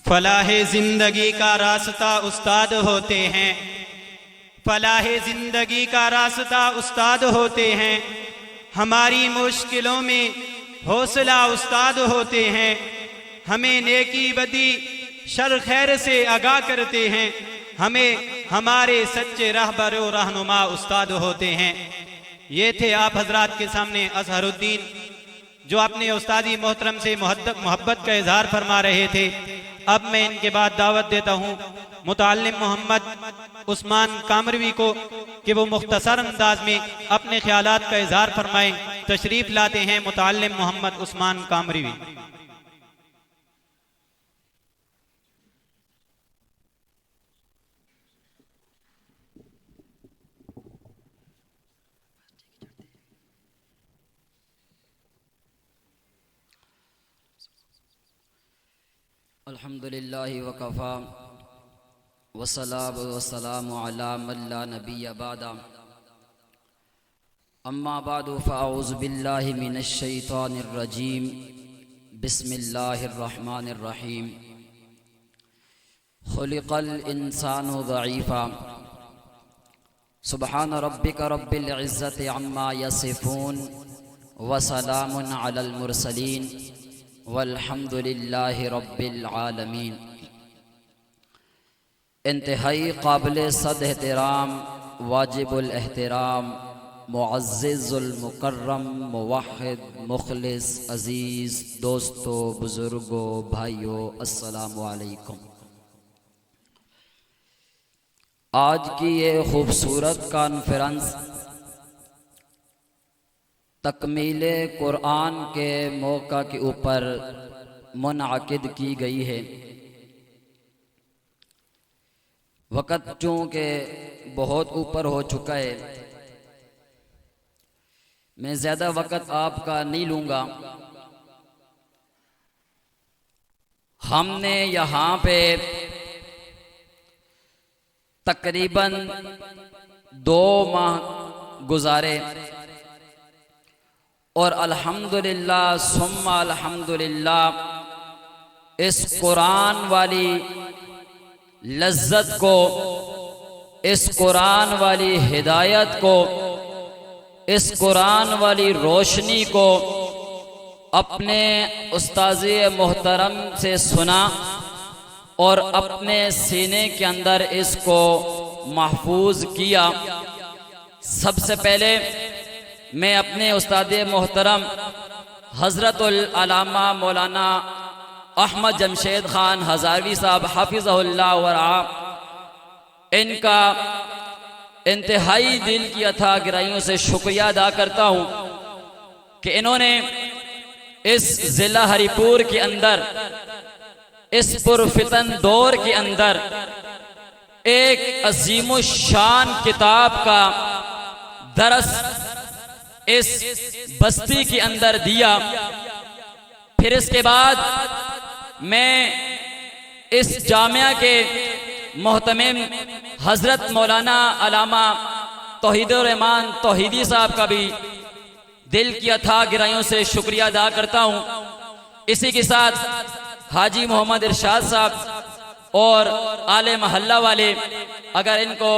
फलाह जिंदगी का रास्ता उस्ताद होते हैं, फलाह जिंदगी का रास्ता उस्ताद होते हैं। हमारी मुश्किलों में हौसला उस्ताद होते हैं। हमें नेकी बदी शर खैर से आगाह करते हैं। हमें हमारे सच्चे रहबर रहनुमा उस्ताद होते हैं। ये थे आप हजरात के सामने अजहरुद्दीन, जो अपने उस्तादी मोहतरम से मोहब्बत का इजहार फरमा रहे थे। अब मैं इनके बाद दावत देता हूँ मुतअल्लिम मोहम्मद उस्मान कामरवी को कि वो मुख्तसर अंदाज में अपने ख्यालात का इजहार फरमाएं। तशरीफ लाते हैं मुतअल्लिम मोहम्मद उस्मान कामरवी। अल्हम्दुलिल्लाहि वकफ़ा वस्सलातु वस्सलामु अला मन ला नबिय्य बअदा। अम्मा बअदु फ़अऊज़ु बिल्लाहि मिनश शैतानिर रजीम। बिस्मिल्लाहिर रहमानिर रहीम। खुलिक़ल इंसानु ज़ईफ़ा। सुब्हान रब्बिका रब्बिल इज़्ज़ति अम्मा यसिफ़ून व सलामुन अलल मुरसलीन वल्हम्दुलिल्लाहि रब्बिल आलमीन। इंतहाई काबिल सद एहतराम, वाजिबुल एहतराम, मुअज़्ज़िज़ुल मुकर्रम, मुवह्हिद, मुखलिस, अज़ीज़ दोस्तों, बुज़ुर्गों, भाइयों, अस्सलामु अलैकुम। आज की ये खूबसूरत कॉन्फ्रेंस तकमीले कुरान के मौका के ऊपर मुनअक़िद की गई है। वक़्त चूँकि बहुत ऊपर हो चुका है, मैं ज़्यादा वक़्त आपका नहीं लूँगा। हमने यहाँ पे तकरीबन 2 माह गुजारे और अल्हम्दुलिल्लाह सुम्मा अल्हम्दुलिल्लाह इस कुरान वाली लज्जत को, इस कुरान वाली हिदायत को, इस कुरान वाली रोशनी को अपने उस्ताज़े मोहतरम से सुना और अपने सीने के अंदर इसको महफूज किया। सबसे पहले मैं अपने उस्ताद मोहतरम हज़रतुल अल्लामा मौलाना अहमद जमशेद ख़ान हज़ारवी साहब हाफिज़हुल्लाह व रआ, इनका इंतहाई दिल की अथा गहराइयों से शुक्रिया अदा करता हूँ कि इन्होंने इस ज़िला हरिपुर के अंदर, इस पुरफितन दौर के अंदर एक अज़ीम शान किताब का दरस इस बस्ती के अंदर दिया। फिर इसके बाद मैं इस जामिया के मोहतमिम हज़रत मौलाना अल्लामा तौहीदुर रहमान तौहीदी साहब का भी दिल की अथाह गहराइयों से शुक्रिया अदा करता हूँ। इसी के साथ हाजी मोहम्मद इरशाद साहब और आले महल्ला वाले, अगर इनको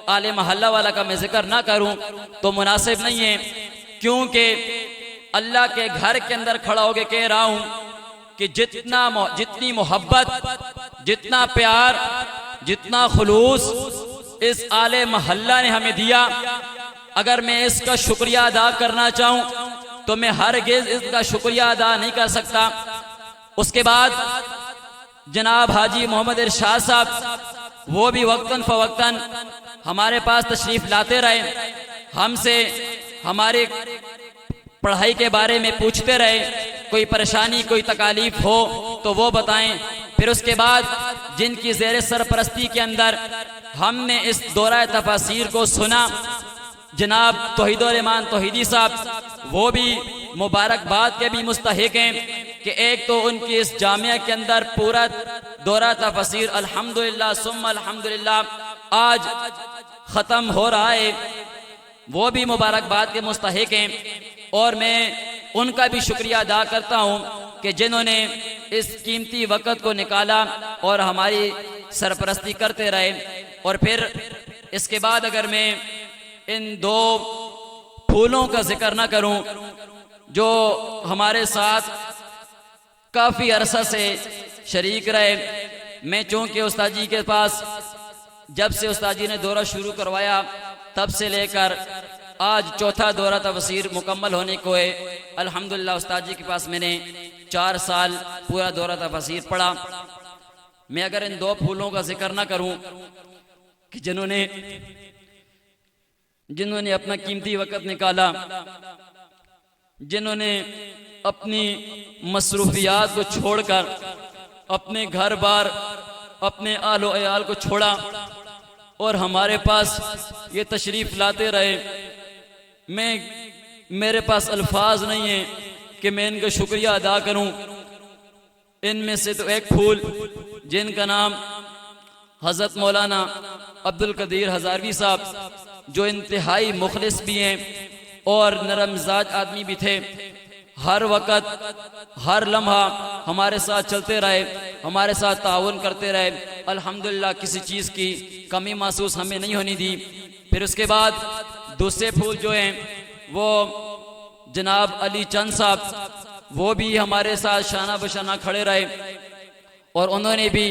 आले महल्ला वाला का मैं जिक्र ना करूं तो मुनासिब नहीं है, क्योंकि अल्लाह के घर के अंदर खड़ा होकर कह रहा हूं कि जितनी मोहब्बत, जितना प्यार, जितना खुलूस इस आले महल्ला ने हमें दिया, अगर मैं इसका शुक्रिया अदा करना चाहूं तो मैं हरगिज़ इसका शुक्रिया अदा नहीं कर सकता। उसके बाद जनाब हाजी मोहम्मद इरशाद साहब, वो भी वक्तन फ़वक्तन हमारे पास तशरीफ़ लाते रहे, हमसे हमारे पढ़ाई के बारे में पूछते रहे, कोई परेशानी कोई तकालीफ हो तो वो बताएं। फिर उसके बाद जिनकी ज़ेर सरपरस्ती के अंदर हमने इस दौरा तफासीर को सुना, जनाब तौहीदुर रहमान तौहीदी साहब, वो भी मुबारकबाद के भी मुस्तहिक हैं कि एक तो उनकी इस जामिया के अंदर पूरा दौरा तफसीर अल्हम्दुलिल्लाह सुम्मा अल्हम्दुलिल्लाह आज ख़त्म हो रहा है, वो भी मुबारकबाद के मुस्तहिक हैं और मैं उनका भी शुक्रिया अदा करता हूँ कि जिन्होंने इस कीमती वक़्त को निकाला और हमारी सरपरस्ती करते रहे। और फिर इसके बाद अगर मैं इन दो फूलों का जिक्र ना करूं जो हमारे साथ काफ़ी अरसा से शरीक रहे, मैं चूँकि उस्ताद जी के पास जब से उस्ताद जी ने दौरा शुरू करवाया तब से लेकर आज चौथा दौरा तफसीर मुकम्मल होने को है। अल्हम्दुलिल्लाह उस्ताद जी के पास मैंने 4 साल पूरा दौरा तफसीर पढ़ा। मैं अगर इन दो फूलों का जिक्र ना करूं कि जिन्होंने अपना कीमती वक़्त निकाला, जिन्होंने अपनी मसरूफियात को छोड़कर अपने घर बार अपने आलो अयाल को छोड़ा और हमारे पास ये तशरीफ़ लाते रहे, मेरे पास अल्फाज नहीं है कि मैं इनका शुक्रिया अदा करूं। इनमें से तो एक फूल जिनका नाम हज़रत मौलाना अब्दुल कदीर हज़ारवी साहब, जो इंतहाई मुखलिस भी हैं और नरम मिजाज आदमी भी थे, हर वक़्त हर लम्हा हमारे साथ चलते रहे, हमारे साथ ताउन करते रहे। अल्हम्दुलिल्लाह किसी चीज़ की कमी महसूस हमें नहीं होने दी। फिर उसके बाद दूसरे फूल जो हैं वो जनाब अली चंद साहब, वो भी हमारे साथ शाना बशाना खड़े रहे और उन्होंने भी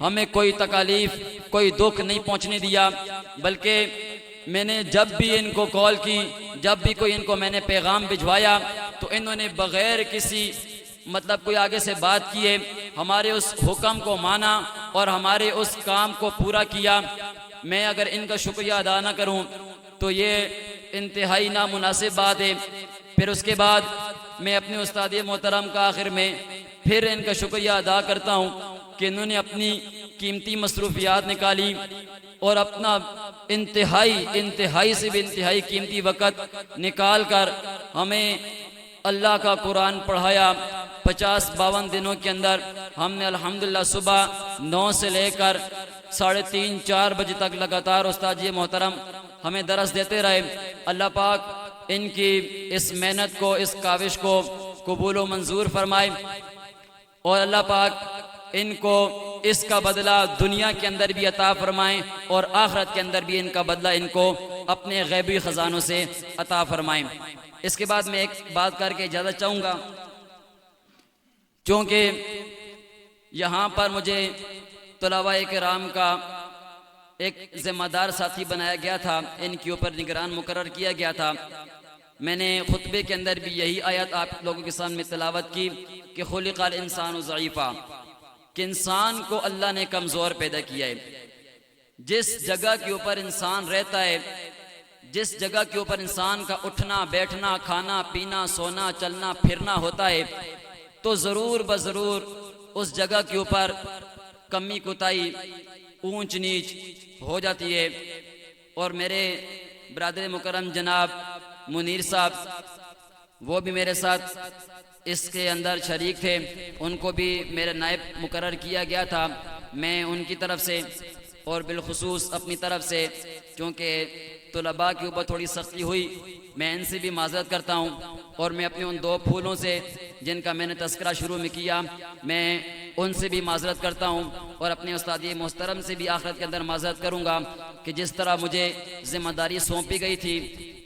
हमें कोई तकालीफ कोई दुख नहीं पहुंचने दिया, बल्कि मैंने जब भी इनको कॉल की, जब भी कोई इनको मैंने पैगाम भिजवाया तो इन्होंने बग़ैर किसी मतलब कोई आगे से बात किए हमारे उस हुक्म को माना और हमारे उस काम को पूरा किया। मैं अगर इनका शुक्रिया अदा ना करूं तो ये इंतहाई नामुनासिब बात है। फिर उसके बाद मैं अपने उस्ताद मोहतरम का आखिर में फिर इनका शुक्रिया अदा करता हूँ कि इन्होंने अपनी कीमती मसरूफियात निकाली और अपना इंतहाई से भी इंतहाई कीमती वक़्त निकाल कर हमें अल्लाह का कुरान पढ़ाया। 50-52 दिनों के अंदर हमने अल्हम्दुलिल्लाह सुबह 9 से लेकर 3:30-4 बजे तक लगातार उस्ताद जी मोहतरम हमें दरस देते रहे। अल्लाह पाक इनकी इस मेहनत को, इस काविश को कबूल व मंजूर फरमाए और अल्लाह पाक इनको इसका बदला दुनिया के अंदर भी अता फरमाएं और आखिरत के अंदर भी इनका बदला इनको अपने गैबी ख़जानों से अता फरमाएं। इसके बाद मैं एक बात करके इजाज़त चाहूँगा, क्योंकि यहाँ पर मुझे तलवाए किराम का एक ज़िम्मेदार साथी बनाया गया था, इनके ऊपर निगरान मुकर्रर किया गया था। मैंने खुतबे के अंदर भी यही आयत आप लोगों के सामने तिलावत की कि खुलिक़ल इंसानु ज़ईफ़ा, कि इंसान को अल्लाह ने कमज़ोर पैदा किया है। जिस जगह के ऊपर इंसान रहता है, जिस जगह के ऊपर इंसान का उठना बैठना खाना पीना सोना चलना फिरना होता है, तो ज़रूर बज़रूर उस जगह के ऊपर कमी कोताही ऊंच नीच हो जाती है। और मेरे ब्रादर मुकरम जनाब मुनीर साहब, वो भी मेरे साथ इसके अंदर शरीक थे, उनको भी मेरे नायब मुकर्रर किया गया था। मैं उनकी तरफ से और बिलखुसूस अपनी तरफ से, क्योंकि तुलबा के ऊपर थोड़ी सख्ती हुई, मैं इनसे भी माज़रत करता हूँ। और मैं अपने उन 2 फूलों से जिनका मैंने तस्करा शुरू में किया, मैं उनसे भी माज़रत करता हूँ और अपने उस्ताद मोहतरम से भी आखिरत के अंदर माज़रत करूँगा कि जिस तरह मुझे ज़िम्मेदारी सौंपी गई थी,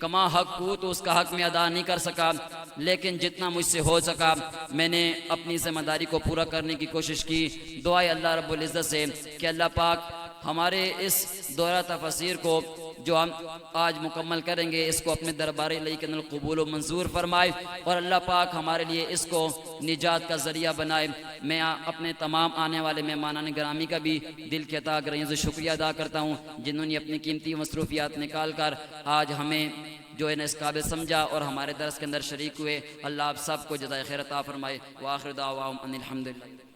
कमा हक को तो उसका हक में अदा नहीं कर सका, लेकिन जितना मुझसे हो सका मैंने अपनी ज़िम्मेदारी को पूरा करने की कोशिश की। दुआ अल्लाह रब्बुल इज़्ज़त से कि अल्लाह पाक हमारे इस दौरा तफसीर को जो हम आज मुकम्मल करेंगे, इसको अपने दरबार इलाही के अंदर कबूल व मंजूर फरमाए और अल्लाह पाक हमारे लिए इसको निजात का ज़रिया बनाए। मैं अपने तमाम आने वाले मेहमानान गिरामी का भी दिल के अता गरीं से शुक्रिया अदा करता हूँ, जिन्होंने अपनी कीमती मसरूफियात निकाल कर आज हमें जो है न इस काबिल समझा और हमारे दरस के अंदर शरीक हुए। अल्लाह आप सबको जज़ाए खैर अता फरमाए। व आखिर दावाहुम अनिल हम्दुलिल्लाह।